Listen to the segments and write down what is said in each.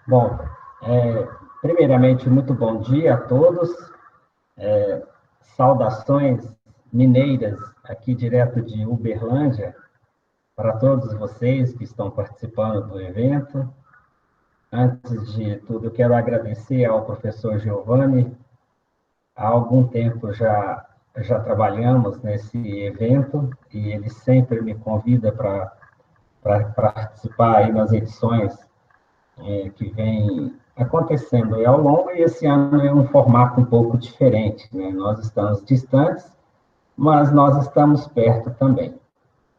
Bom, primeiramente, muito bom dia a todos. Saudações mineiras aqui direto de Uberlândia para todos vocês que estão participando do evento. Antes de tudo, eu quero agradecer ao professor Giovanni. Há algum tempo já trabalhamos nesse evento e ele sempre me convida para participar aí nas edições que vem acontecendo ao longo, e esse ano é um formato um pouco diferente, né? Nós estamos distantes, mas nós estamos perto também,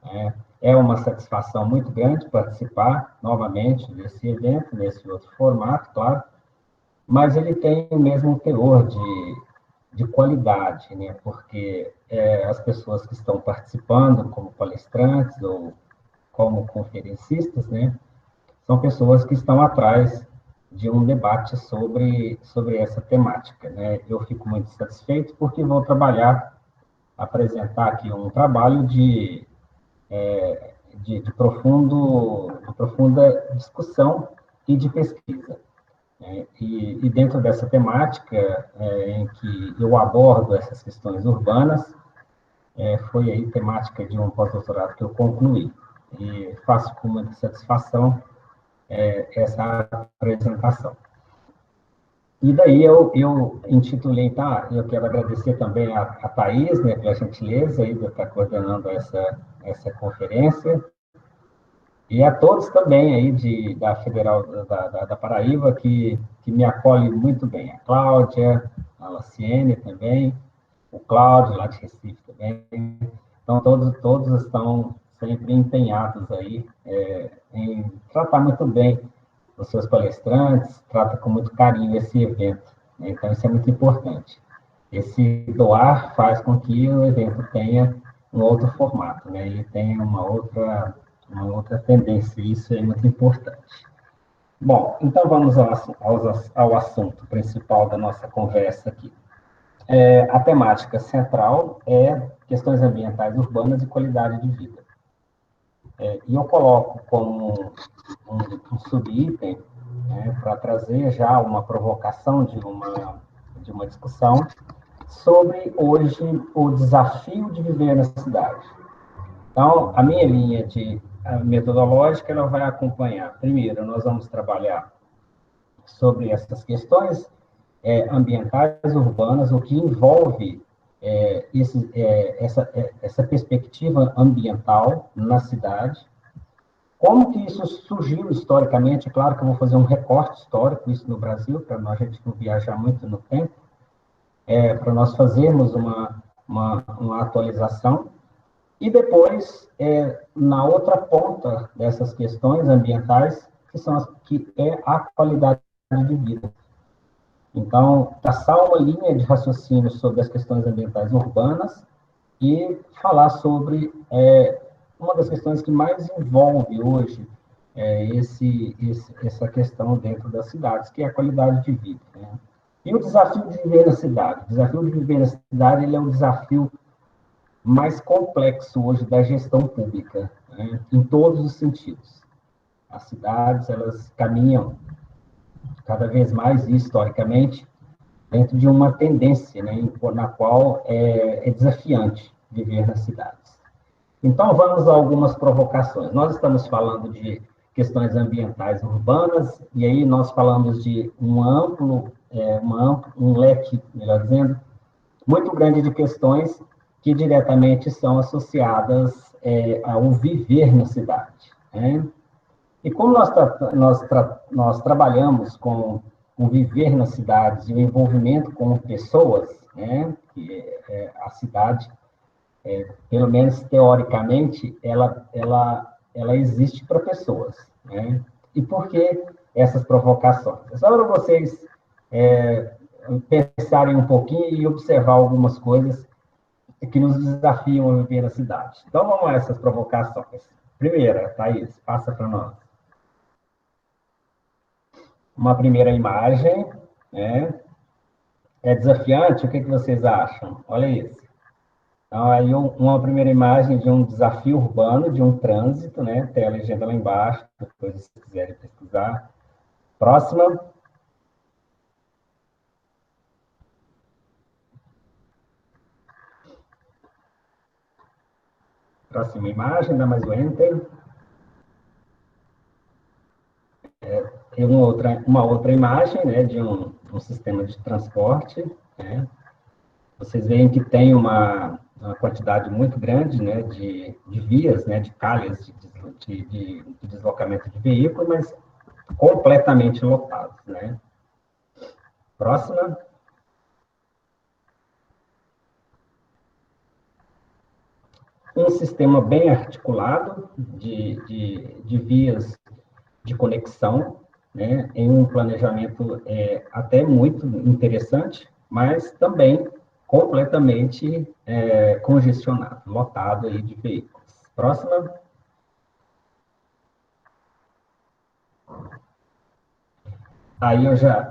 né? É uma satisfação muito grande participar novamente desse evento, nesse outro formato, claro, mas ele tem o mesmo teor de qualidade, né? Porque as pessoas que estão participando como palestrantes ou como conferencistas, né? São pessoas que estão atrás de um debate sobre essa temática, né? Eu fico muito satisfeito porque vou apresentar aqui um trabalho de profunda discussão e de pesquisa, né? E dentro dessa temática em que eu abordo essas questões urbanas, foi aí temática de um pós-doutorado que eu concluí. E faço com muita satisfação essa apresentação. E daí eu intitulei, tá? Eu quero agradecer também a Thais, né, pela gentileza aí de estar coordenando essa conferência, e a todos também aí da Federal da Paraíba, que me acolhe muito bem. A Cláudia, a Laciene também, o Cláudio, lá de Recife também. Então, todos estão sempre empenhados aí em tratar muito bem os seus palestrantes, trata com muito carinho esse evento, né? Então, isso é muito importante. Esse doar faz com que o evento tenha um outro formato, né? Ele tenha uma outra tendência, e isso é muito importante. Bom, então vamos ao assunto principal da nossa conversa aqui. A temática central é questões ambientais urbanas e qualidade de vida. E eu coloco como um subitem, né, para trazer já uma provocação de uma discussão sobre hoje o desafio de viver na cidade. Então, a minha linha metodológica ela vai acompanhar. Primeiro, nós vamos trabalhar sobre essas questões ambientais urbanas, o que envolve essa perspectiva ambiental na cidade. Como que isso surgiu historicamente? É claro que eu vou fazer um recorte histórico, isso no Brasil, para a gente não viajar muito no tempo, para nós fazermos uma atualização. E depois, na outra ponta dessas questões ambientais, que é a qualidade de vida. Então, traçar uma linha de raciocínio sobre as questões ambientais urbanas e falar sobre uma das questões que mais envolve hoje essa questão dentro das cidades, que é a qualidade de vida, né? E o desafio de viver na cidade. O desafio de viver na cidade ele é um desafio mais complexo hoje da gestão pública, né? Em todos os sentidos. As cidades, elas caminham cada vez mais, historicamente, dentro de uma tendência, né, na qual é desafiante viver nas cidades. Então, vamos a algumas provocações. Nós estamos falando de questões ambientais urbanas, e aí nós falamos de um leque, melhor dizendo, muito grande de questões que diretamente são associadas ao viver na cidade, né? E como nós trabalhamos com o viver nas cidades e o envolvimento com pessoas, né, que a cidade, pelo menos teoricamente, ela existe para pessoas, né? E por que essas provocações? É só para vocês pensarem um pouquinho e observar algumas coisas que nos desafiam a viver na cidade. Então, vamos a essas provocações. Primeira, Thaís, passa para nós. Uma primeira imagem, né? É desafiante? O que vocês acham? Olha isso. Então, aí uma primeira imagem de um desafio urbano, de um trânsito, né? Tem a legenda lá embaixo, depois se quiserem pesquisar. Próxima. Próxima imagem, dá mais um Enter. Tem uma outra imagem, né, de um sistema de transporte, né? Vocês veem que tem uma quantidade muito grande, né, de vias, né, de calhas de deslocamento de veículos, mas completamente lotados, né? Próxima. Um sistema bem articulado de vias de conexão, né, em um planejamento até muito interessante, mas também completamente congestionado, lotado aí de veículos. Próxima. Aí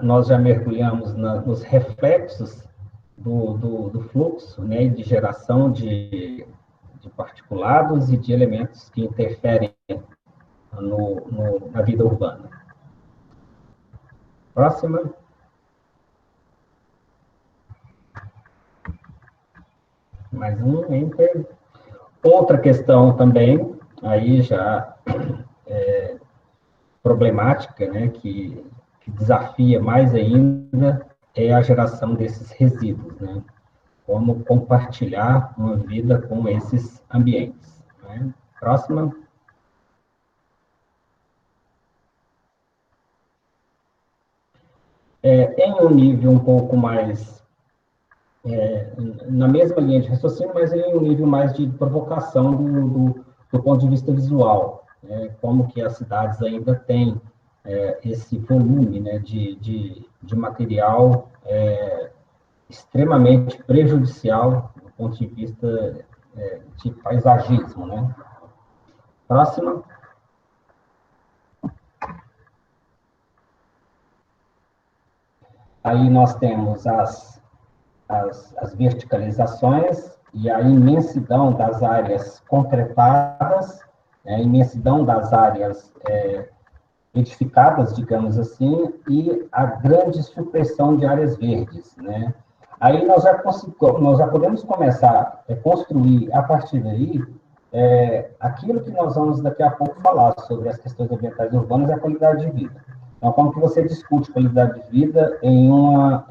nós já mergulhamos nos reflexos do fluxo, né, de geração de particulados e de elementos que interferem na vida urbana. Próxima. Mais um, Enter. Outra questão também, aí já problemática, né, que desafia mais ainda, é a geração desses resíduos, né? Como compartilhar uma vida com esses ambientes, né? Próxima. Em um nível um pouco mais, na mesma linha de raciocínio, mas em um nível mais de provocação do ponto de vista visual, né? Como que as cidades ainda têm esse volume, né, de material extremamente prejudicial do ponto de vista de paisagismo, né? Próxima. Aí nós temos as verticalizações e a imensidão das áreas concretadas, né, a imensidão das áreas edificadas, digamos assim, e a grande supressão de áreas verdes, né? Aí nós já podemos começar a construir, a partir daí, aquilo que nós vamos daqui a pouco falar sobre as questões ambientais urbanas e a qualidade de vida. Então, como que você discute qualidade de vida em uma...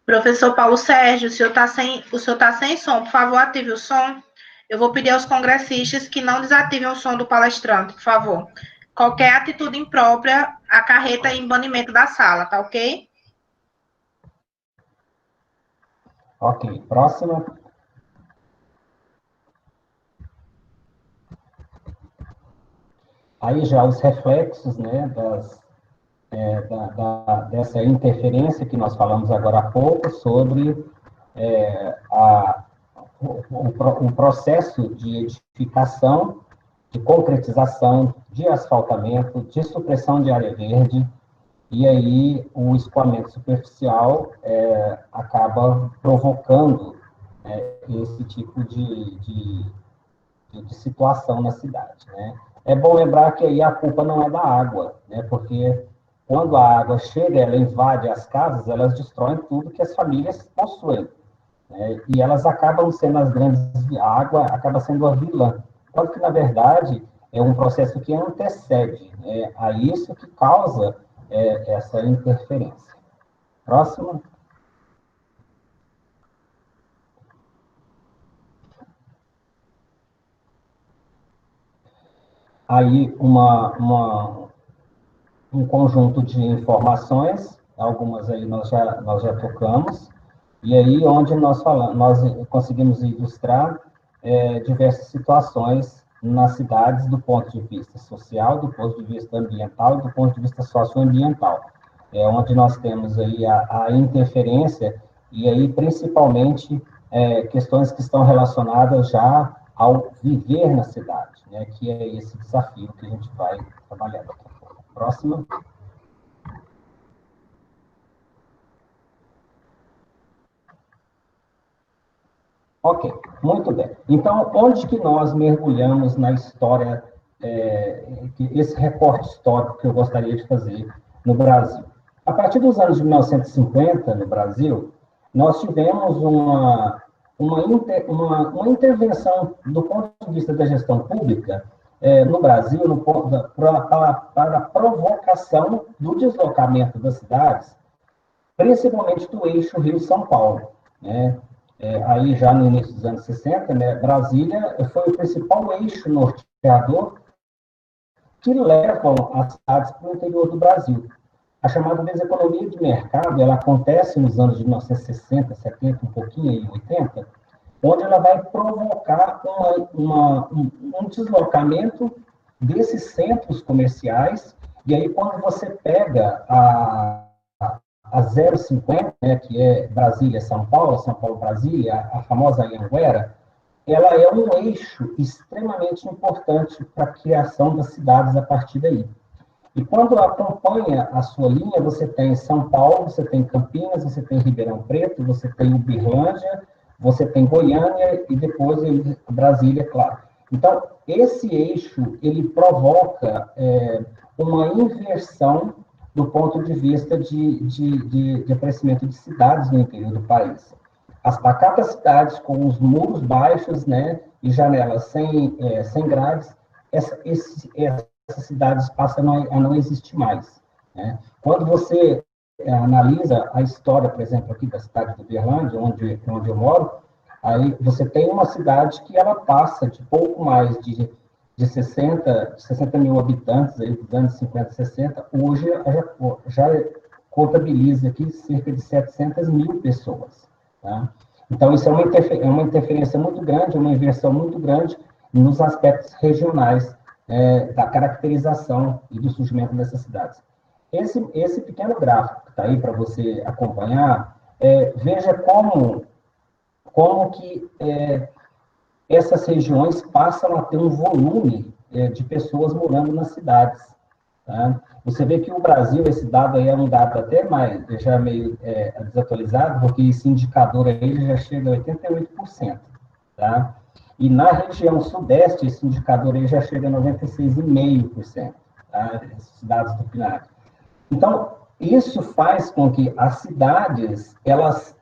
Professor Paulo Sérgio, o senhor tá sem som, por favor, ative o som. Eu vou pedir aos congressistas que não desativem o som do palestrante, por favor. Qualquer atitude imprópria acarreta em banimento da sala, tá ok? Ok, próxima. Aí já os reflexos, né, dessa interferência que nós falamos agora há pouco sobre o processo de edificação, de concretização, de asfaltamento, de supressão de área verde, e aí o escoamento superficial acaba provocando esse tipo de situação na cidade, né? É bom lembrar que aí a culpa não é da água, né? Porque quando a água chega, ela invade as casas, elas destroem tudo que as famílias possuem, né? E elas acabam sendo as grandes, a água acaba sendo a vilã, enquanto que, na verdade, é um processo que antecede a isso que causa essa interferência. Próximo. Aí, um conjunto de informações, algumas aí nós já tocamos, e aí onde nós conseguimos ilustrar diversas situações nas cidades do ponto de vista social, do ponto de vista ambiental e do ponto de vista socioambiental, onde nós temos aí a interferência e aí principalmente questões que estão relacionadas já ao viver na cidade, né, que é esse desafio que a gente vai trabalhar daqui a pouco. Próxima. Ok, muito bem. Então, onde que nós mergulhamos na história, esse recorte histórico que eu gostaria de fazer no Brasil? A partir dos anos de 1950, no Brasil, nós tivemos uma intervenção do ponto de vista da gestão pública no Brasil para a provocação do deslocamento das cidades, principalmente do eixo Rio-São Paulo, né? Aí já no início dos anos 60, né, Brasília foi o principal eixo norteador que levam as cidades para o interior do Brasil. A chamada deseconomia de mercado, ela acontece nos anos de 1960, 70, um pouquinho aí, 80, onde ela vai provocar um deslocamento desses centros comerciais, e aí quando você pega a 050, né, que é Brasília-São Paulo, São Paulo-Brasília, a famosa Anhanguera, ela é um eixo extremamente importante para a criação das cidades a partir daí. E quando acompanha a sua linha, você tem São Paulo, você tem Campinas, você tem Ribeirão Preto, você tem Uberlândia, você tem Goiânia e depois Brasília, claro. Então, esse eixo, ele provoca uma inversão do ponto de vista de aparecimento de cidades no interior do país. As pacatas cidades com os muros baixos, né, e janelas sem grades, essas cidades passam a não existir mais, né? Quando você analisa a história, por exemplo, aqui da cidade de Uberlândia, onde eu moro, aí você tem uma cidade que ela passa de pouco mais de 60 mil habitantes, aí dos anos 50, 60, hoje já contabiliza aqui cerca de 700 mil pessoas, tá? Então, isso é uma interferência muito grande, uma inversão muito grande nos aspectos regionais da caracterização e do surgimento dessas cidades. Esse pequeno gráfico que está aí para você acompanhar, veja como que essas regiões passam a ter um volume de pessoas morando nas cidades. Tá? Você vê que o Brasil, esse dado aí é um dado até mais, já meio desatualizado, porque esse indicador aí já chega a 88%. Tá? E na região sudeste, esse indicador aí já chega a 96,5%, tá? Esses dados do PNAD. Então, isso faz com que as cidades, elas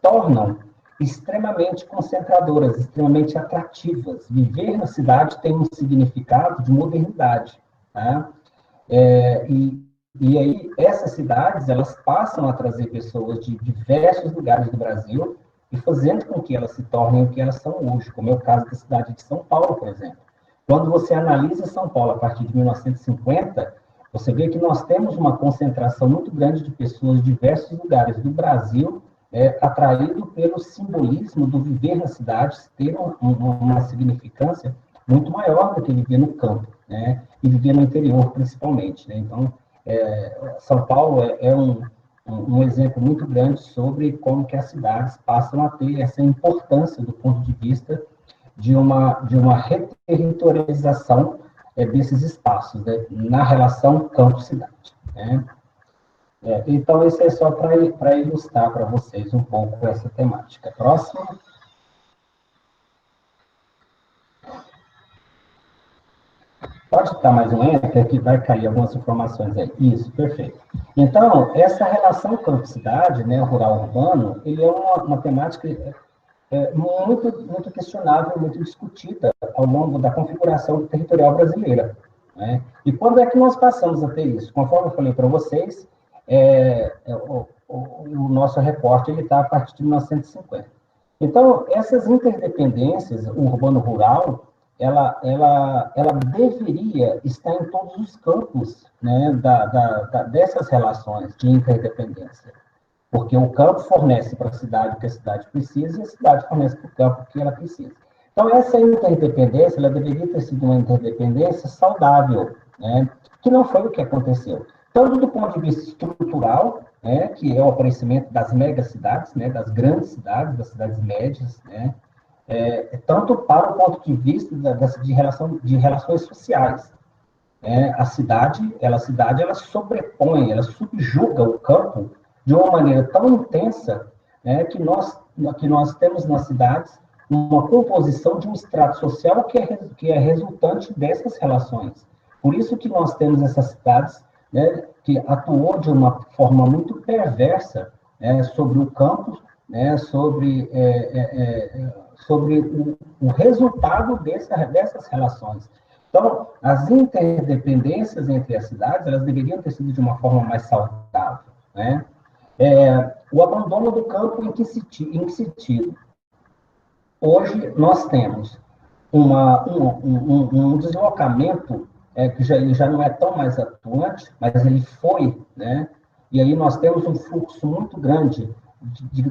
tornam extremamente concentradoras, extremamente atrativas. Viver na cidade tem um significado de modernidade, tá? E aí, essas cidades, elas passam a trazer pessoas de diversos lugares do Brasil e fazendo com que elas se tornem o que elas são hoje, como é o caso da cidade de São Paulo, por exemplo. Quando você analisa São Paulo a partir de 1950, você vê que nós temos uma concentração muito grande de pessoas de diversos lugares do Brasil, atraído pelo simbolismo do viver na cidade, ter uma significância muito maior do que viver no campo, né? E viver no interior, principalmente, né? Então, São Paulo é um exemplo muito grande sobre como que as cidades passam a ter essa importância do ponto de vista de uma reterritorialização desses espaços, né, na relação campo-cidade, né? Então, isso é só para ilustrar para vocês um pouco essa temática. Próximo. Pode estar mais um enter, que vai cair algumas informações aí. Isso, perfeito. Então, essa relação campo-cidade, né, rural-urbano, ele é uma temática muito questionável, muito discutida ao longo da configuração territorial brasileira, né? E quando é que nós passamos a ter isso? Conforme eu falei para vocês, o nosso recorte está a partir de 1950. Então, essas interdependências urbano-rural, ela deveria estar em todos os campos, né, dessas relações de interdependência. Porque o campo fornece para a cidade o que a cidade precisa e a cidade fornece para o campo o que ela precisa. Então, essa interdependência, ela deveria ter sido uma interdependência saudável, né, que não foi o que aconteceu. Tanto do ponto de vista estrutural, né, que é o aparecimento das megacidades, né, das grandes cidades, das cidades médias, né, tanto para o ponto de vista de relações sociais. A cidade ela sobrepõe, ela subjuga o campo de uma maneira tão intensa que nós temos nas cidades uma composição de um estrato social que é resultante dessas relações. Por isso que nós temos essas cidades, né, que atuou de uma forma muito perversa, sobre o campo, né, sobre o resultado dessas relações. Então, as interdependências entre as cidades, elas deveriam ter sido de uma forma mais saudável, né? O abandono do campo em que sentido? Hoje, nós temos um deslocamento que ele já não é tão mais atuante, mas ele foi, né? E aí nós temos um fluxo muito grande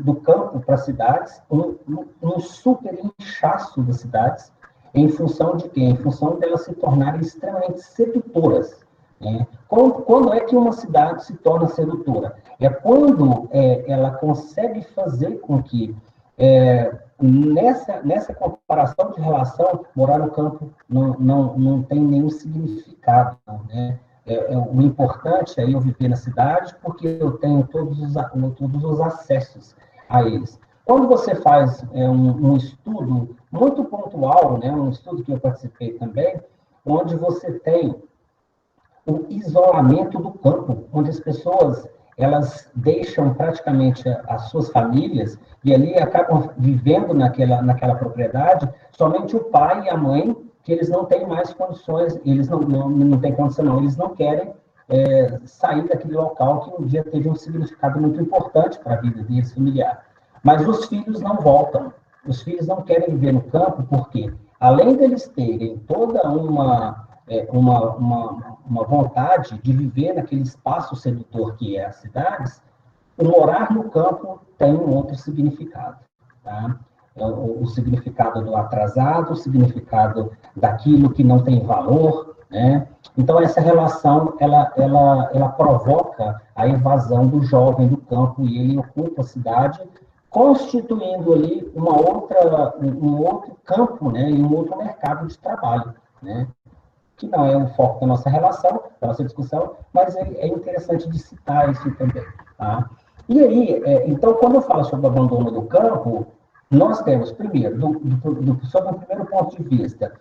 do campo para as cidades, um super inchaço das cidades, em função de quê? Em função delas se tornarem extremamente sedutoras. Né? Quando é que uma cidade se torna sedutora? É quando ela consegue fazer com que, nessa comparação de relação, morar no campo não tem nenhum significado. Né? O importante é eu viver na cidade porque eu tenho todos os acessos a eles. Quando você faz um estudo muito pontual, né, um estudo que eu participei também, onde você tem o isolamento do campo, onde as pessoas elas deixam praticamente as suas famílias e ali acabam vivendo naquela propriedade, somente o pai e a mãe, que eles não têm mais condições, eles não têm condição não, eles não querem sair daquele local que um dia teve um significado muito importante para a vida deles, familiar. Mas os filhos não voltam, os filhos não querem viver no campo, porque além deles terem toda uma vontade de viver naquele espaço sedutor que é as cidades, o morar no campo tem um outro significado. Tá? O significado do atrasado, o significado daquilo que não tem valor. Né? Então, essa relação, ela provoca a evasão do jovem do campo e ele ocupa a cidade, constituindo ali um outro campo, né? E um outro mercado de trabalho. Né? Que não é o foco da nossa relação, da nossa discussão, mas é interessante de citar isso também. Tá? E aí, então, quando eu falo sobre o abandono do campo, nós temos, primeiro, sobre o primeiro ponto de vista,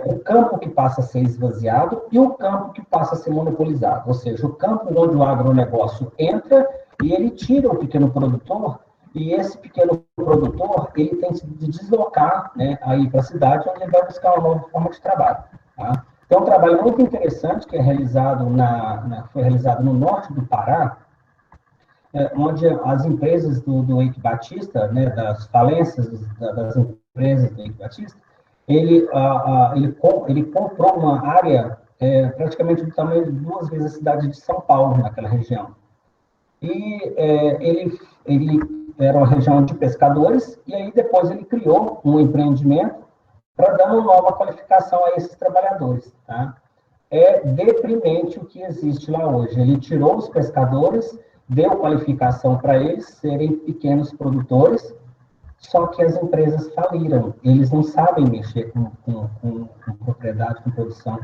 o campo que passa a ser esvaziado e o campo que passa a ser monopolizado, ou seja, o campo onde o agronegócio entra e ele tira o pequeno produtor, e esse pequeno produtor, ele tem que se deslocar, né, aí para a cidade, onde ele vai buscar uma nova forma de trabalho. Tá? Então, um trabalho muito interessante que é realizado foi realizado no norte do Pará, onde as empresas do Eike Batista, né, das falências das empresas do Eike Batista, ele comprou uma área praticamente do tamanho de 2 vezes a cidade de São Paulo, naquela região. E ele era uma região de pescadores, e aí depois ele criou um empreendimento para dar uma nova qualificação a esses trabalhadores. Tá? É deprimente o que existe lá hoje. Ele tirou os pescadores, deu qualificação para eles serem pequenos produtores, só que as empresas faliram. Eles não sabem mexer com propriedade, com produção.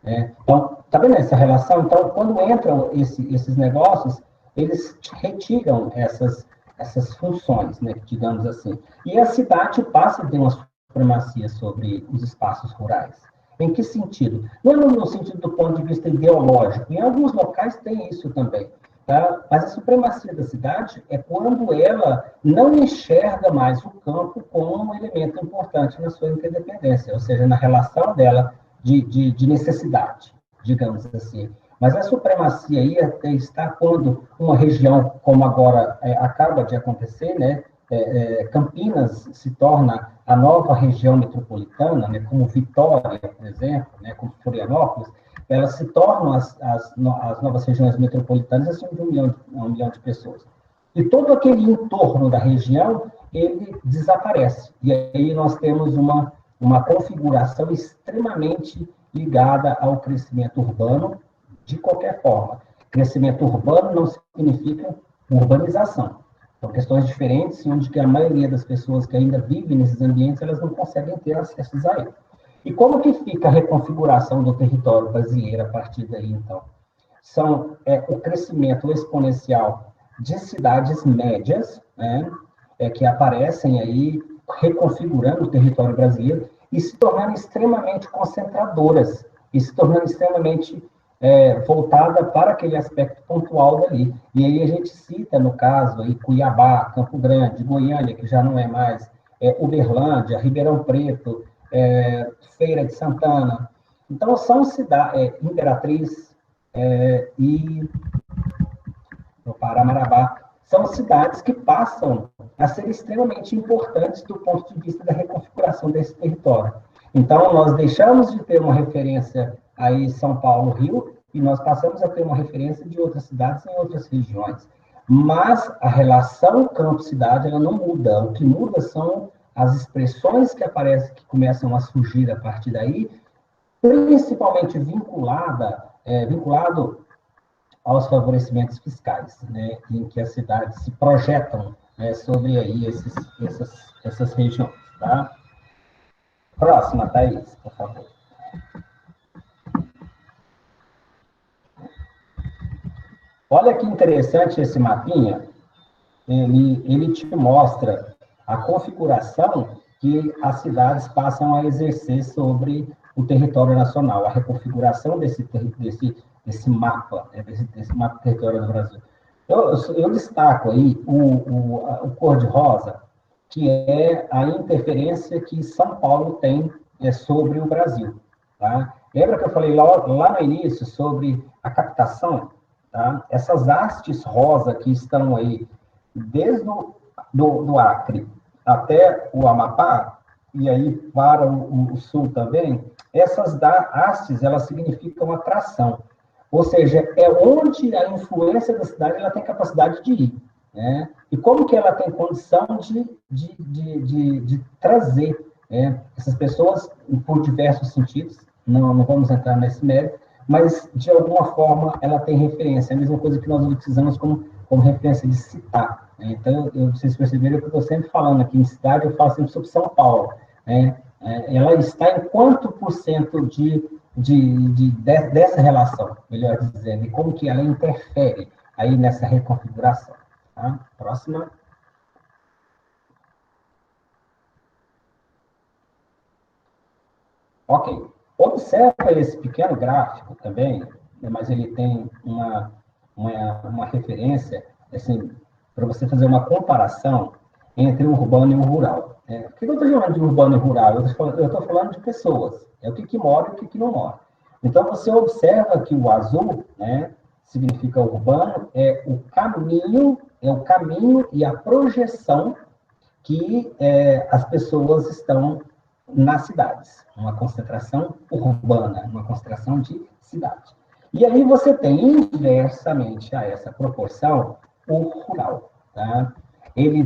Né? Então, tá vendo essa relação? Então, quando entram esses negócios, eles retiram essas funções, né, digamos assim. E a cidade passa a ter uma supremacia sobre os espaços rurais. Em que sentido? Não é no sentido do ponto de vista ideológico. Em alguns locais tem isso também. Tá? Mas a supremacia da cidade é quando ela não enxerga mais o campo como um elemento importante na sua interdependência, ou seja, na relação dela de necessidade, digamos assim. Mas a supremacia aí até está quando uma região, como agora acaba de acontecer, né, Campinas se torna a nova região metropolitana, né, como Vitória, por exemplo, né, como Florianópolis, elas se tornam as novas regiões metropolitanas acima de 1 milhão de pessoas. E todo aquele entorno da região, ele desaparece. E aí nós temos uma configuração extremamente ligada ao crescimento urbano, de qualquer forma. Crescimento urbano não significa urbanização. São questões diferentes, onde que a maioria das pessoas que ainda vivem nesses ambientes, elas não conseguem ter acesso a ele. E como que fica a reconfiguração do território brasileiro a partir daí, então? São o crescimento exponencial de cidades médias, né, que aparecem aí reconfigurando o território brasileiro e se tornando extremamente concentradoras, e se tornando extremamente voltada para aquele aspecto pontual dali. E aí a gente cita, no caso, aí, Cuiabá, Campo Grande, Goiânia, que já não é mais, Uberlândia, Ribeirão Preto, Feira de Santana. Então, são cidades, Imperatriz e no Pará-Marabá, são cidades que passam a ser extremamente importantes do ponto de vista da reconfiguração desse território. Então, nós deixamos de ter uma referência aí São Paulo, Rio, e nós passamos a ter uma referência de outras cidades em outras regiões. Mas a relação campo-cidade, ela não muda. O que muda são as expressões que aparecem, que começam a surgir a partir daí, principalmente vinculado aos favorecimentos fiscais, né, em que as cidades se projetam, né, sobre aí essas regiões, tá? Próxima, Thaís, por favor. Olha que interessante esse mapinha, ele te mostra a configuração que as cidades passam a exercer sobre o território nacional, a reconfiguração desse mapa, né, desse mapa territorial do Brasil. Eu destaco aí o cor-de-rosa, que é a interferência que São Paulo tem sobre o Brasil. Tá? Lembra que eu falei lá no início sobre a captação? Tá? Essas hastes rosa que estão aí, desde do Acre até o Amapá, e aí para o sul também, essas hastes, elas significam atração. Ou seja, é onde a influência da cidade ela tem capacidade de ir. Né? E como que ela tem condição de trazer essas pessoas por diversos sentidos, não vamos entrar nesse mérito, mas, de alguma forma, ela tem referência, a mesma coisa que nós utilizamos como referência de citar. Né? Então, vocês perceberam que eu estou sempre falando aqui em cidade, eu falo sempre sobre São Paulo. Né? Ela está em quanto por cento dessa relação, melhor dizendo, e como que ela interfere aí nessa reconfiguração. Tá? Próxima. Ok. Observa esse pequeno gráfico também, mas ele tem uma referência, assim, para você fazer uma comparação entre o urbano e o rural. Por que eu estou chamando de urbano e rural? Eu estou falando de pessoas. É o que mora e o que não mora. Então, você observa que o azul, né, significa urbano, é o caminho e a projeção que as pessoas estão nas cidades, uma concentração urbana, uma concentração de cidade. E aí você tem, inversamente a essa proporção, o rural. Tá? Ele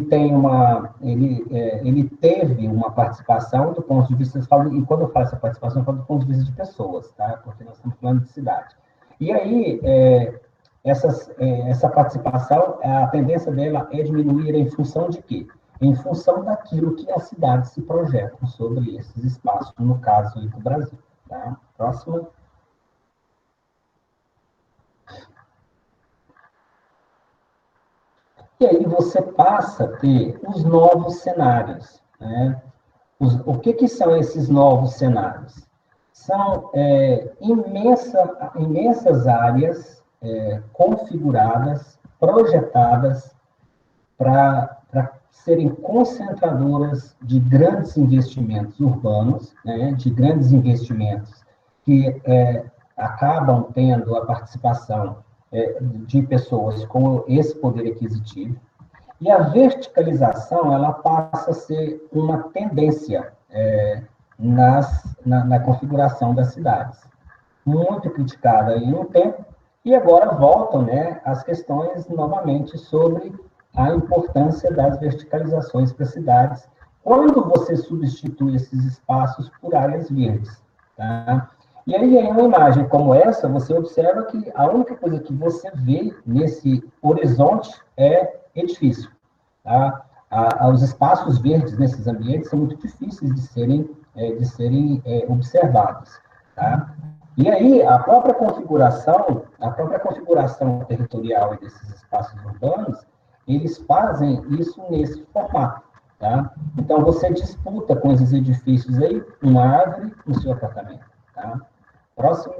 teve uma participação do ponto de vista, e quando eu falo essa participação, eu falo do ponto de vista de pessoas, tá? Porque nós estamos falando de cidade. E aí, essa participação, a tendência dela é diminuir em função de quê? Em função daquilo que as cidades se projetam sobre esses espaços, no caso aí do Brasil. Tá? Próxima. E aí você passa a ter os novos cenários. Né? O que são esses novos cenários? São imensas áreas configuradas, projetadas para serem concentradoras de grandes investimentos urbanos, né, de grandes investimentos que acabam tendo a participação de pessoas com esse poder aquisitivo. E a verticalização, ela passa a ser uma tendência na configuração das cidades. Muito criticada em um tempo, e agora voltam, né, as questões novamente sobre a importância das verticalizações para cidades, quando você substitui esses espaços por áreas verdes. Tá? E aí, em uma imagem como essa, você observa que a única coisa que você vê nesse horizonte é edifício. Tá? Os espaços verdes nesses ambientes são muito difíceis de serem observados. Tá? E aí, a própria configuração territorial desses espaços urbanos, eles fazem isso nesse formato, tá? Então, você disputa com esses edifícios aí, uma árvore no seu apartamento, tá? Próximo,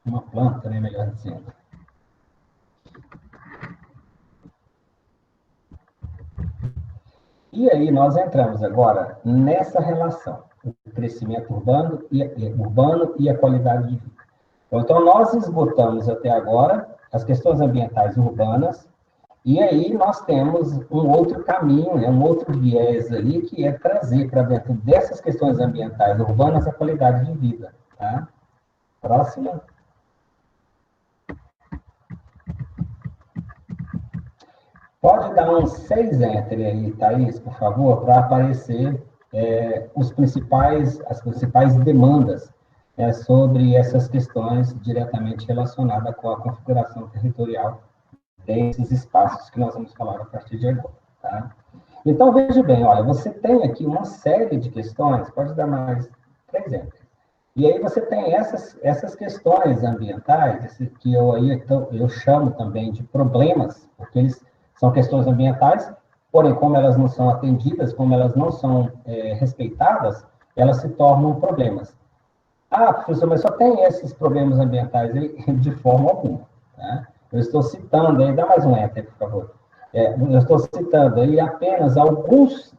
uma planta, né, melhor dizendo. E aí nós entramos agora nessa relação, o crescimento urbano e a qualidade de vida. Então, nós esgotamos até agora as questões ambientais urbanas, e aí nós temos um outro caminho, né, um outro viés ali, que é trazer para dentro dessas questões ambientais urbanas a qualidade de vida. Tá? Próxima. Pode dar um 6 enter aí, Thaís, por favor, para aparecer as principais demandas sobre essas questões diretamente relacionadas com a configuração territorial desses espaços que nós vamos falar a partir de agora. Tá? Então, veja bem, olha, você tem aqui uma série de questões, pode dar mais 3 enter. E aí você tem essas questões ambientais, que eu chamo também de problemas, porque eles são questões ambientais, porém, como elas não são atendidas, como elas não são respeitadas, elas se tornam problemas. Ah, professor, mas só tem esses problemas ambientais aí? De forma alguma. Tá? Eu estou citando aí, dá mais um enter, por favor. Eu estou citando aí apenas alguns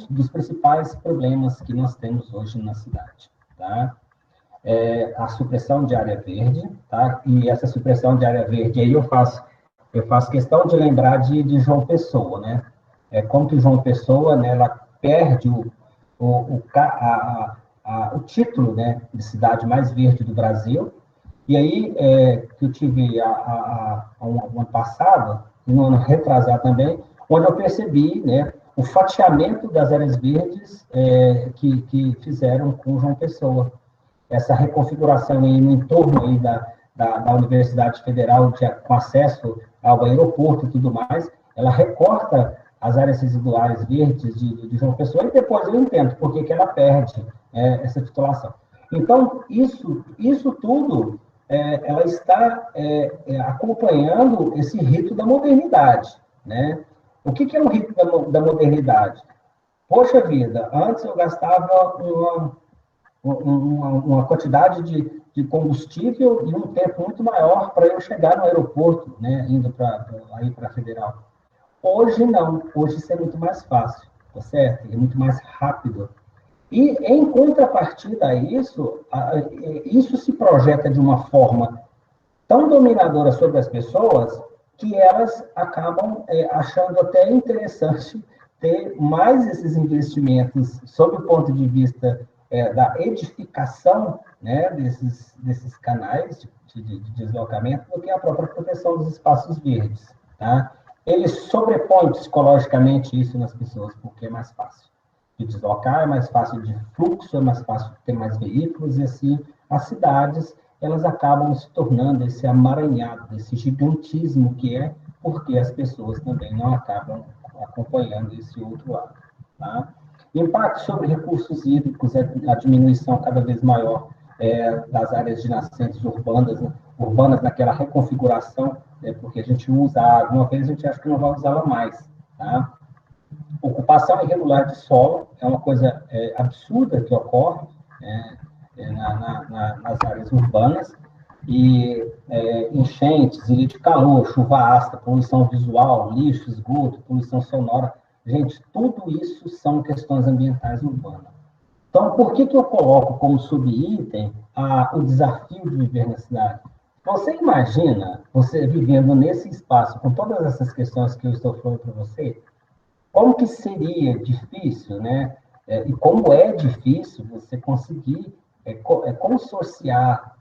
dos principais problemas que nós temos hoje na cidade. Tá? A supressão de área verde, tá? E essa supressão de área verde aí eu faço questão de lembrar de João Pessoa, né? Como que João Pessoa, né, ela perde o título, né, de cidade mais verde do Brasil. E aí, que eu tive um ano passado, um ano retrasado também, onde eu percebi, né, o fatiamento das áreas verdes que fizeram com João Pessoa. Essa reconfiguração aí no entorno aí da Universidade Federal, com acesso ao aeroporto e tudo mais, ela recorta as áreas residuais verdes de João Pessoa, e depois eu entendo por que ela perde essa titulação. Então, isso tudo, ela está acompanhando esse rito da modernidade. Né? O que é o rito da modernidade? Poxa vida, antes eu gastava uma quantidade de combustível e um tempo muito maior para eu chegar no aeroporto, né, indo para a Federal. Hoje não, hoje isso é muito mais fácil, tá certo? É muito mais rápido. E, em contrapartida a isso, isso se projeta de uma forma tão dominadora sobre as pessoas que elas acabam achando até interessante ter mais esses investimentos sob o ponto de vista da edificação, né, desses canais de deslocamento do que a própria proteção dos espaços verdes. Tá? Eles sobrepõem psicologicamente isso nas pessoas, porque é mais fácil de deslocar, é mais fácil de fluxo, é mais fácil de ter mais veículos, e assim as cidades elas acabam se tornando esse amaranhado, esse gigantismo que é, porque as pessoas também não acabam acompanhando esse outro lado. Tá? Impacto sobre recursos hídricos, a diminuição cada vez maior das áreas de nascentes urbanas naquela reconfiguração, porque a gente usa a água, uma vez a gente acha que não vai usá-la mais. Tá? Ocupação irregular de solo é uma coisa absurda que ocorre nas áreas urbanas, e enchentes, ilha de calor, chuva ácida, poluição visual, lixo, esgoto, poluição sonora. Gente, tudo isso são questões ambientais urbanas. Então, por que eu coloco como subitem o desafio de viver na cidade? Você imagina você vivendo nesse espaço, com todas essas questões que eu estou falando para você, como que seria difícil, né? E como é difícil você conseguir consorciar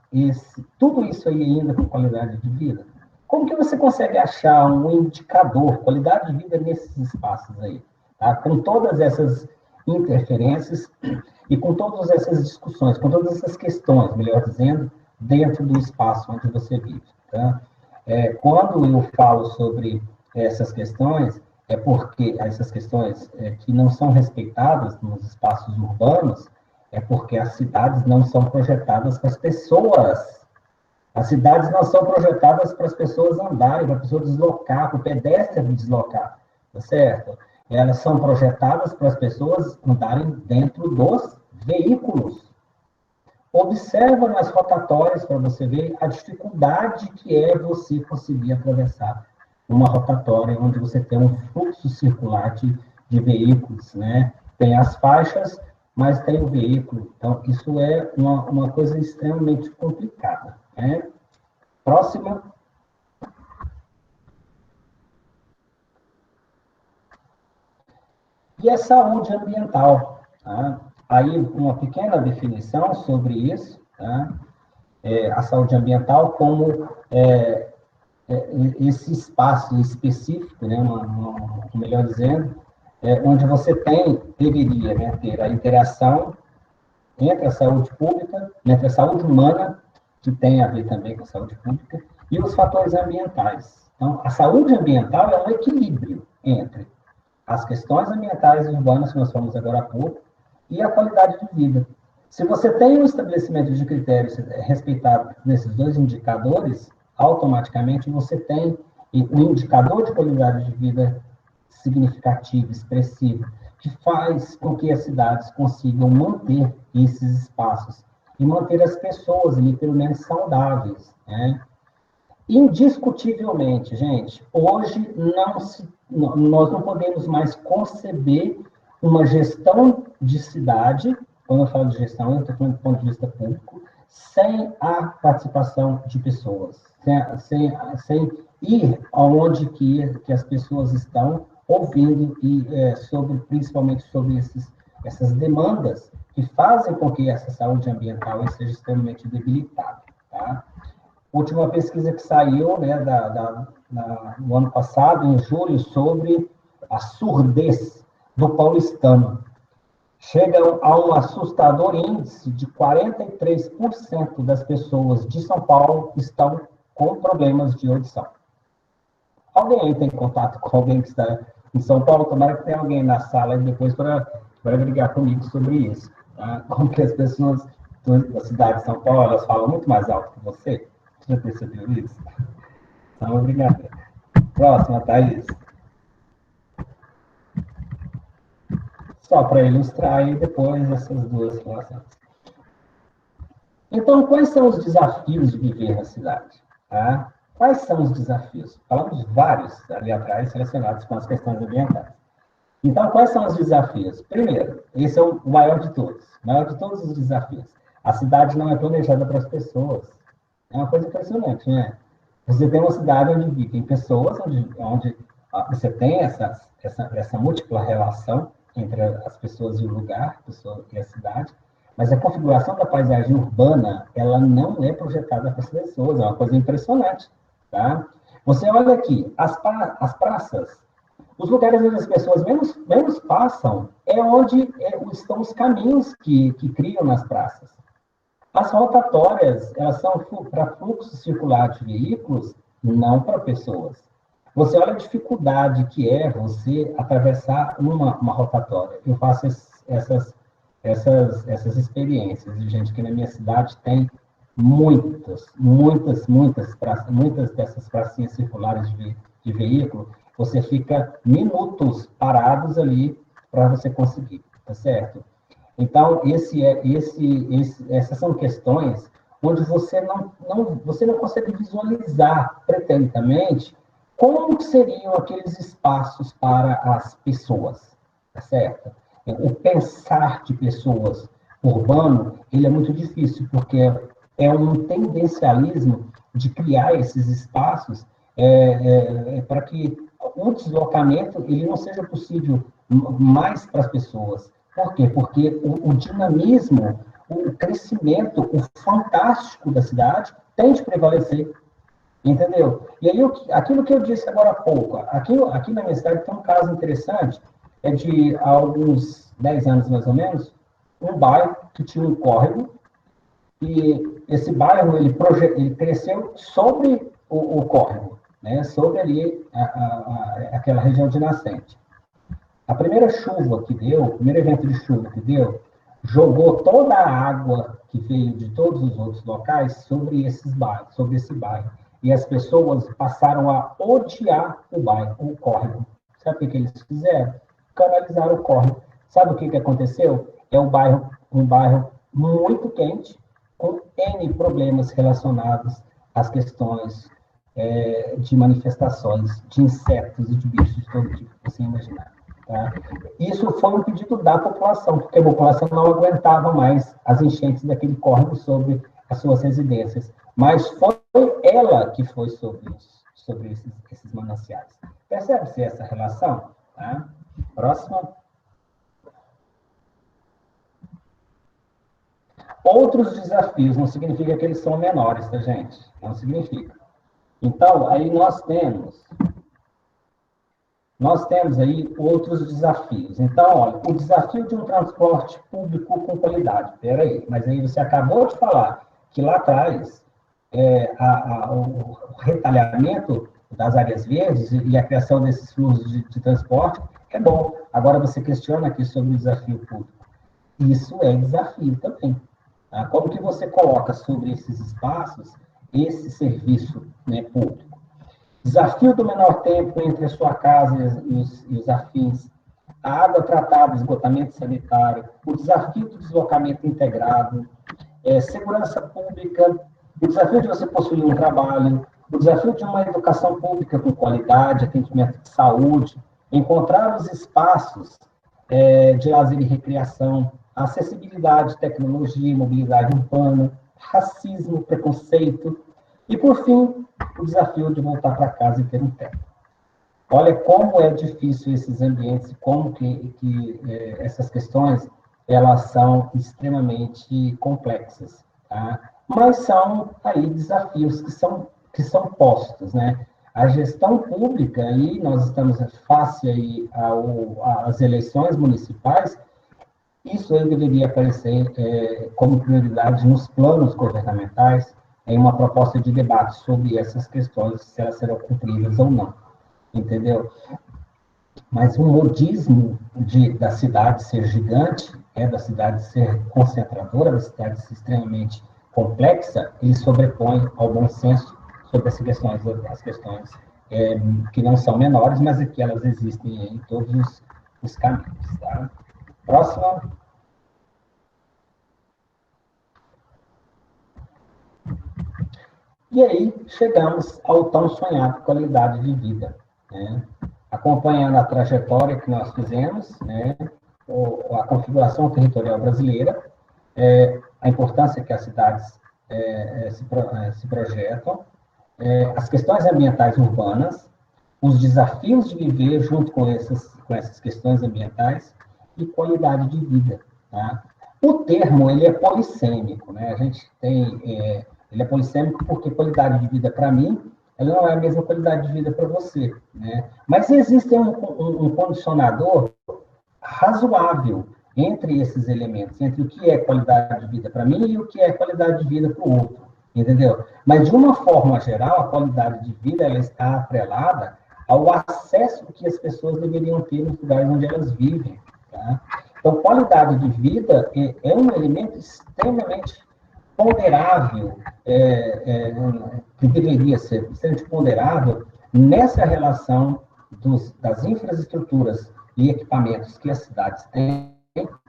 tudo isso aí ainda com qualidade de vida? Como que você consegue achar um indicador, qualidade de vida nesses espaços aí? Tá? Com todas essas interferências e com todas essas discussões, com todas essas questões, melhor dizendo, dentro do espaço onde você vive. Tá? Quando eu falo sobre essas questões, é porque essas questões que não são respeitadas nos espaços urbanos, é porque as cidades não são projetadas para as pessoas As cidades não são projetadas para as pessoas andarem, para a pessoa deslocar, para o pedestre deslocar, tá certo? Elas são projetadas para as pessoas andarem dentro dos veículos. Observa nas rotatórias para você ver a dificuldade que é você conseguir atravessar uma rotatória onde você tem um fluxo circular de veículos, né? Tem as faixas, mas tem o veículo. Então, isso é uma coisa extremamente complicada, né? Próxima. E a saúde ambiental, tá? Aí, uma pequena definição sobre isso, tá? A saúde ambiental como esse espaço específico, né, melhor dizendo, onde você deveria, né, ter a interação entre a saúde pública, entre a saúde humana, que tem a ver também com a saúde pública, e os fatores ambientais. Então, a saúde ambiental é um equilíbrio entre as questões ambientais e urbanas, que nós falamos agora há pouco, e a qualidade de vida. Se você tem um estabelecimento de critérios respeitado nesses dois indicadores, automaticamente você tem um indicador de qualidade de vida significativo, expressivo, que faz com que as cidades consigam manter esses espaços e manter as pessoas ali, pelo menos, saudáveis, né? Indiscutivelmente, gente, hoje nós não podemos mais conceber uma gestão de cidade, quando eu falo de gestão, eu estou falando do ponto de vista público, sem a participação de pessoas, sem ir aonde que as pessoas estão ouvindo, e principalmente sobre essas demandas que fazem com que essa saúde ambiental seja extremamente debilitada, tá? Última pesquisa que saiu, né, no ano passado, em julho, sobre a surdez do paulistano. Chega a um assustador índice de 43% das pessoas de São Paulo estão com problemas de audição. Alguém aí tem contato com alguém que está em São Paulo? Tomara que tenha alguém na sala e depois para brigar comigo sobre isso. Tá? Como que as pessoas da cidade de São Paulo, elas falam muito mais alto que você? Você já percebeu isso? Então, obrigado. Próxima, Thaís. Só para ilustrar aí depois essas duas relações. Então, quais são os desafios de viver na cidade? Tá? Quais são os desafios? Falamos vários ali atrás relacionados com as questões ambientais. Então, quais são os desafios? Primeiro, esse é o maior de todos. O maior de todos os desafios. A cidade não é planejada para as pessoas. É uma coisa impressionante, né? Você tem uma cidade onde vivem pessoas, onde você tem essa múltipla relação entre as pessoas e o lugar, a pessoa e a cidade, mas a configuração da paisagem urbana, ela não é projetada para as pessoas, é uma coisa impressionante, tá? Você olha aqui, as praças, os lugares onde as pessoas menos passam, é onde estão os caminhos que criam nas praças. As rotatórias, elas são para fluxo circular de veículos, não para pessoas. Você olha a dificuldade que é você atravessar uma rotatória. Eu faço essas experiências. E, gente, que na minha cidade tem muitas dessas pracinhas circulares de veículo. Você fica minutos parados ali para você conseguir, tá certo? Então, essas são questões onde você não consegue visualizar pretensamente como seriam aqueles espaços para as pessoas, tá certo? O pensar de pessoas urbano, ele é muito difícil, porque é um tendencialismo de criar esses espaços para que o deslocamento ele não seja possível mais para as pessoas. Por quê? Porque o dinamismo, o crescimento, o fantástico da cidade tem de prevalecer. Entendeu? E aí, aquilo que eu disse agora há pouco, aqui na minha cidade tem um caso interessante, de há alguns 10 anos mais ou menos, um bairro que tinha um córrego, e esse bairro ele cresceu sobre o córrego, né? Sobre ali aquela região de nascente. A primeira chuva que deu, o primeiro evento de chuva que deu, jogou toda a água que veio de todos os outros locais sobre esses bairros, sobre esse bairro. E as pessoas passaram a odiar o bairro, o córrego. Sabe o que eles fizeram? Canalizaram o córrego. Sabe o que aconteceu? É um bairro muito quente, com N problemas relacionados às questões de manifestações de insetos e de bichos de todo tipo que você imaginar. Tá? Isso foi um pedido da população, porque a população não aguentava mais as enchentes daquele córrego sobre as suas residências. Mas foi ela que foi sobre esses mananciais. Percebe-se essa relação? Tá? Próxima. Outros desafios, não significa que eles são menores, tá, gente? Não significa. Então, aí nós temos aí outros desafios. Então, olha, o desafio de um transporte público com qualidade. Espera aí, mas aí você acabou de falar que lá atrás o retalhamento das áreas verdes e a criação desses fluxos de transporte é bom. Agora você questiona aqui sobre o desafio público. Isso é desafio também. Tá? Como que você coloca sobre esses espaços esse serviço, né, público? Desafio do menor tempo entre a sua casa e os afins, a água tratada, esgotamento sanitário, o desafio do deslocamento integrado, segurança pública, o desafio de você possuir um trabalho, o desafio de uma educação pública com qualidade, atendimento de saúde, encontrar os espaços de lazer e recreação, acessibilidade, tecnologia, mobilidade urbana, racismo, preconceito, e, por fim, o desafio de voltar para casa e ter um teto. Olha como é difícil esses ambientes, como que essas questões elas são extremamente complexas, tá? Mas são aí desafios que são postos, né? A gestão pública, aí nós estamos face aí às eleições municipais, isso aí deveria aparecer como prioridade nos planos governamentais, em uma proposta de debate sobre essas questões, se elas serão cumpridas ou não, entendeu? Mas o modismo da cidade ser gigante, da cidade ser concentradora, da cidade ser extremamente complexa, ele sobrepõe ao bom senso sobre as questões que não são menores, mas que elas existem em todos os caminhos. Tá? Próxima. E aí chegamos ao tão sonhado qualidade de vida, né? Acompanhando a trajetória que nós fizemos, né? A configuração territorial brasileira, a importância que as cidades se projetam, as questões ambientais urbanas, os desafios de viver junto com essas questões ambientais e qualidade de vida. Tá? O termo ele é polissêmico, né? A gente tem ele é polissêmico porque qualidade de vida para mim ela não é a mesma qualidade de vida para você, né? Mas existe um condicionador razoável entre esses elementos, entre o que é qualidade de vida para mim e o que é qualidade de vida para o outro, entendeu? Mas, de uma forma geral, a qualidade de vida ela está atrelada ao acesso que as pessoas deveriam ter nos lugares onde elas vivem. Tá? Então, qualidade de vida é um elemento extremamente ponderável, que deveria ser bastante ponderável nessa relação das infraestruturas e equipamentos que as cidades têm,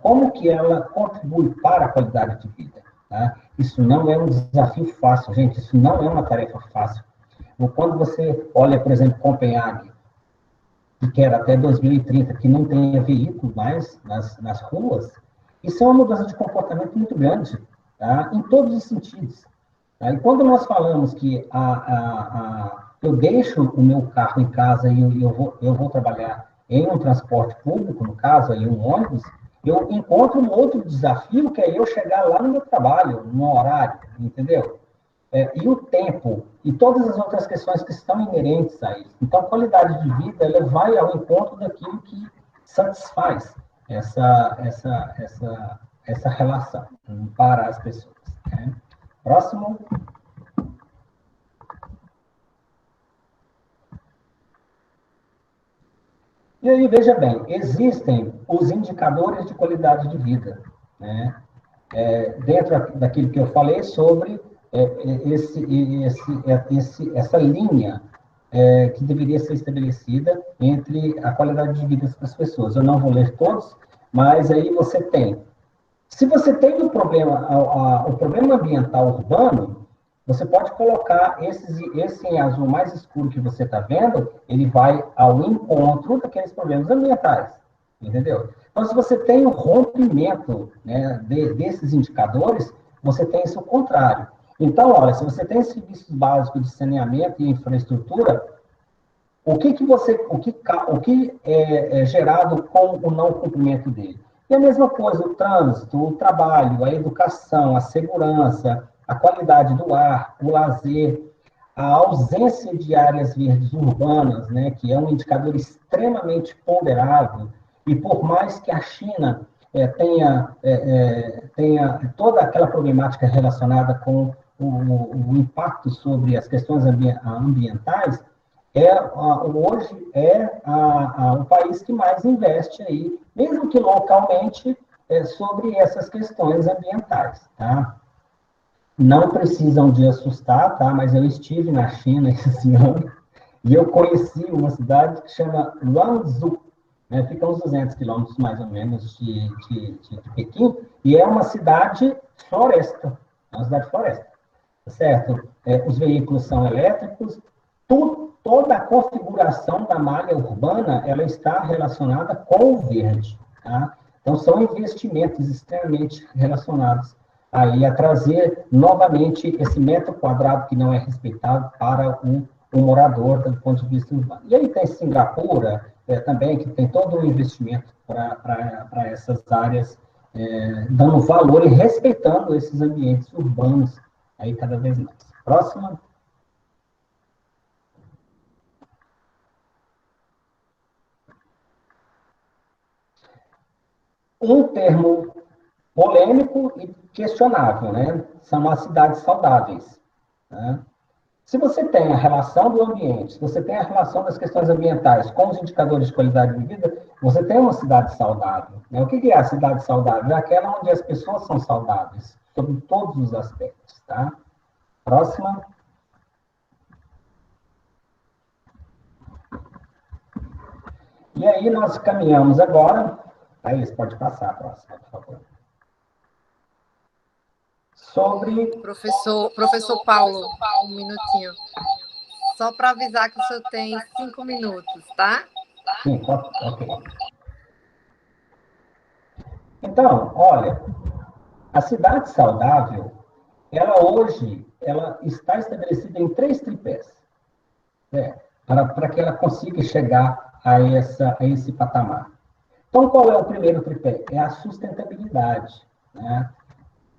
como que ela contribui para a qualidade de vida. Tá? Isso não é um desafio fácil, gente, isso não é uma tarefa fácil. Quando você olha, por exemplo, Copenhague, que quer até 2030 que não tenha veículo mais nas ruas, isso é uma mudança de comportamento muito grande, tá? Em todos os sentidos. Tá? E quando nós falamos que eu deixo o meu carro em casa e eu vou trabalhar em um transporte público, no caso, em um ônibus, eu encontro um outro desafio, que é eu chegar lá no meu trabalho, no horário, entendeu? E o tempo, e todas as outras questões que estão inerentes a isso. Então, a qualidade de vida, ela vai ao encontro daquilo que satisfaz essa relação para as pessoas. Né? Próximo. E aí, veja bem, existem os indicadores de qualidade de vida, né? dentro daquilo que eu falei sobre essa linha que deveria ser estabelecida entre a qualidade de vida das pessoas. Eu não vou ler todos, mas aí você tem. Se você tem o problema ambiental urbano, você pode colocar esse em azul mais escuro que você está vendo, ele vai ao encontro daqueles problemas ambientais, entendeu? Então, se você tem o rompimento, né, desses indicadores, você tem isso ao contrário. Então, olha, se você tem serviços básicos de saneamento e infraestrutura, o que é gerado com o não cumprimento dele? E a mesma coisa, o trânsito, o trabalho, a educação, a segurança, a qualidade do ar, o lazer, a ausência de áreas verdes urbanas, né, que é um indicador extremamente ponderável, e por mais que a China tenha toda aquela problemática relacionada com o impacto sobre as questões ambientais, hoje o país que mais investe aí, mesmo que localmente, sobre essas questões ambientais, tá? Não precisam de assustar, tá? Mas eu estive na China esse ano e eu conheci uma cidade que chama Guangzhou, né? Fica uns 200 quilômetros, mais ou menos, de Pequim, e é uma cidade floresta, é uma cidade floresta, certo? Os veículos são elétricos, toda a configuração da malha urbana, ela está relacionada com o verde, tá? Então, são investimentos extremamente relacionados aí a trazer novamente esse metro quadrado que não é respeitado para o morador do ponto de vista urbano. E aí tem Singapura também, que tem todo um investimento para essas áreas, dando valor e respeitando esses ambientes urbanos aí cada vez mais. Próxima. Um termo polêmico e questionável, né? São as cidades saudáveis, né? Se você tem a relação do ambiente, se você tem a relação das questões ambientais com os indicadores de qualidade de vida, você tem uma cidade saudável, né? O que é a cidade saudável? É aquela onde as pessoas são saudáveis, sobre todos os aspectos, tá? Próxima. E aí nós caminhamos agora. Thaís, pode passar a próxima, por favor. Sobre... Professor Paulo, um minutinho. Só para avisar que o senhor tem 5 minutos, tá? Sim, ok. Então, olha, a cidade saudável, ela hoje, ela está estabelecida em 3 tripés, né, para que ela consiga chegar a esse patamar. Então, qual é o primeiro tripé? É a sustentabilidade, né?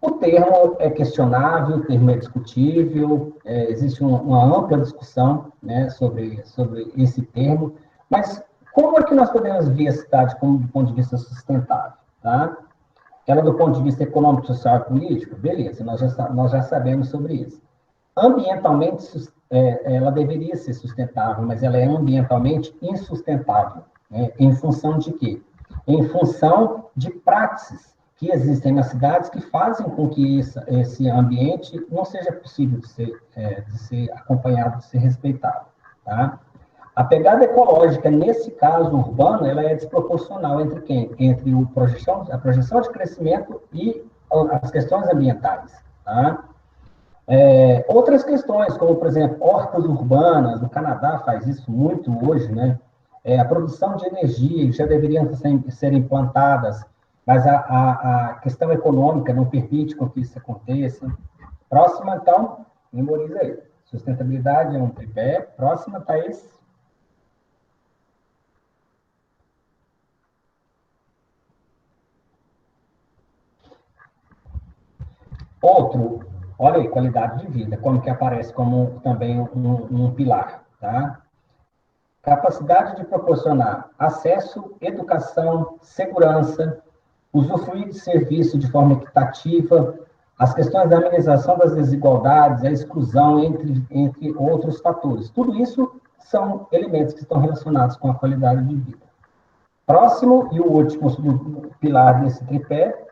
O termo é questionável, o termo é discutível, existe uma ampla discussão, né, sobre esse termo, mas como é que nós podemos ver a cidade do ponto de vista sustentável? Tá? Ela, do ponto de vista econômico, social e político, beleza, nós já sabemos sobre isso. Ambientalmente, ela deveria ser sustentável, mas ela é ambientalmente insustentável, né? Em função de quê? Em função de práticas que existem nas cidades que fazem com que esse ambiente não seja possível de ser acompanhado, de ser respeitado, tá? A pegada ecológica, nesse caso urbano, ela é desproporcional entre quem? Entre a projeção de crescimento e as questões ambientais, tá? Outras questões, como, por exemplo, hortas urbanas, o Canadá faz isso muito hoje, né? A produção de energia já deveriam ser implantadas, mas a questão econômica não permite com que isso aconteça. Próxima, então, memoriza aí. Sustentabilidade é um tripé. Próxima, Thaís. Outro, olha aí, qualidade de vida, como que aparece como também um pilar, tá? Capacidade de proporcionar acesso, educação, segurança, usufruir de serviço de forma equitativa, as questões da amenização das desigualdades, a exclusão, entre outros fatores. Tudo isso são elementos que estão relacionados com a qualidade de vida. Próximo e o último pilar desse tripé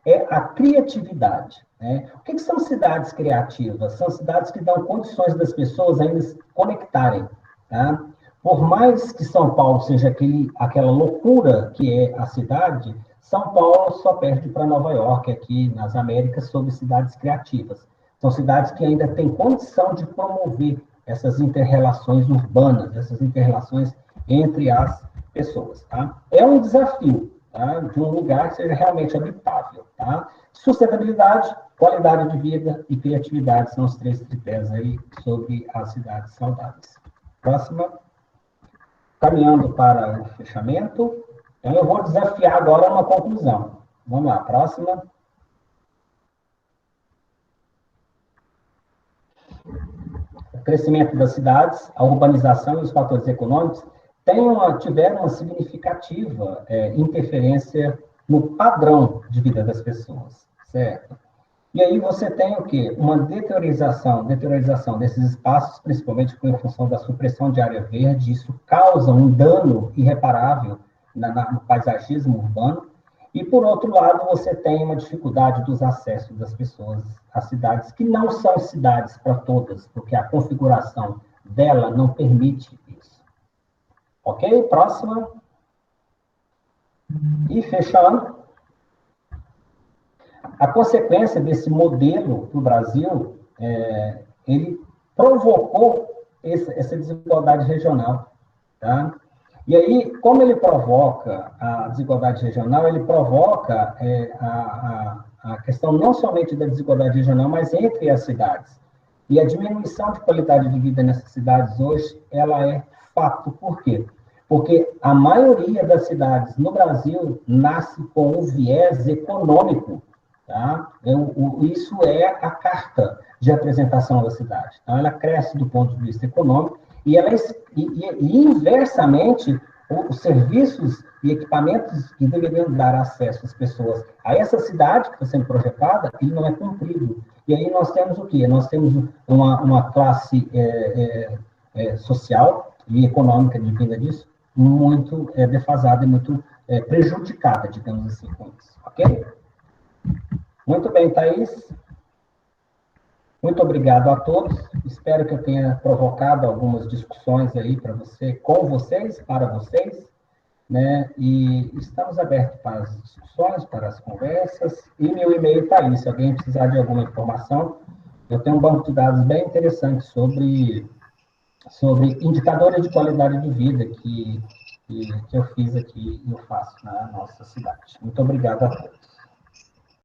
é a criatividade. Né? O que são cidades criativas? São cidades que dão condições das pessoas ainda se conectarem. Tá? Por mais que São Paulo seja aquela loucura que é a cidade, São Paulo só perde para Nova York, aqui nas Américas, sobre cidades criativas. São cidades que ainda têm condição de promover essas inter-relações urbanas, essas inter-relações entre as pessoas. Tá? É um desafio, tá? De um lugar que seja realmente habitável. Tá? Sustentabilidade, qualidade de vida e criatividade são os 3 critérios aí sobre as cidades saudáveis. Próxima. Caminhando para o fechamento. Então, eu vou desafiar agora uma conclusão. Vamos lá, próxima. O crescimento das cidades, a urbanização e os fatores econômicos tiveram uma significativa interferência no padrão de vida das pessoas, certo? E aí você tem o quê? Uma deteriorização desses espaços, principalmente em função da supressão de área verde, isso causa um dano irreparável no paisagismo urbano. E, por outro lado, você tem uma dificuldade dos acessos das pessoas às cidades, que não são cidades para todas, porque a configuração dela não permite isso. Ok? Próxima. E fechando. A consequência desse modelo para o Brasil, ele provocou essa desigualdade regional. Tá? E aí, como ele provoca a desigualdade regional, ele provoca a questão não somente da desigualdade regional, mas entre as cidades. E a diminuição de qualidade de vida nessas cidades hoje, ela é fato. Por quê? Porque a maioria das cidades no Brasil nasce com um viés econômico. Tá? Isso é a carta de apresentação da cidade. Então, ela cresce do ponto de vista econômico e inversamente, os serviços e equipamentos que deveriam dar acesso às pessoas a essa cidade que está sendo projetada, ele não é cumprido. E aí nós temos o quê? Nós temos uma classe social e econômica de vinda disso muito defasada e muito prejudicada, digamos assim, com isso. Ok? Muito bem, Thaís. Muito obrigado a todos. Espero que eu tenha provocado algumas discussões aí para com vocês, para vocês, né? E estamos abertos para as discussões, para as conversas. E meu e-mail está aí. Se alguém precisar de alguma informação, eu tenho um banco de dados bem interessante sobre indicadores de qualidade de vida que eu fiz aqui e eu faço na nossa cidade. Muito obrigado a todos.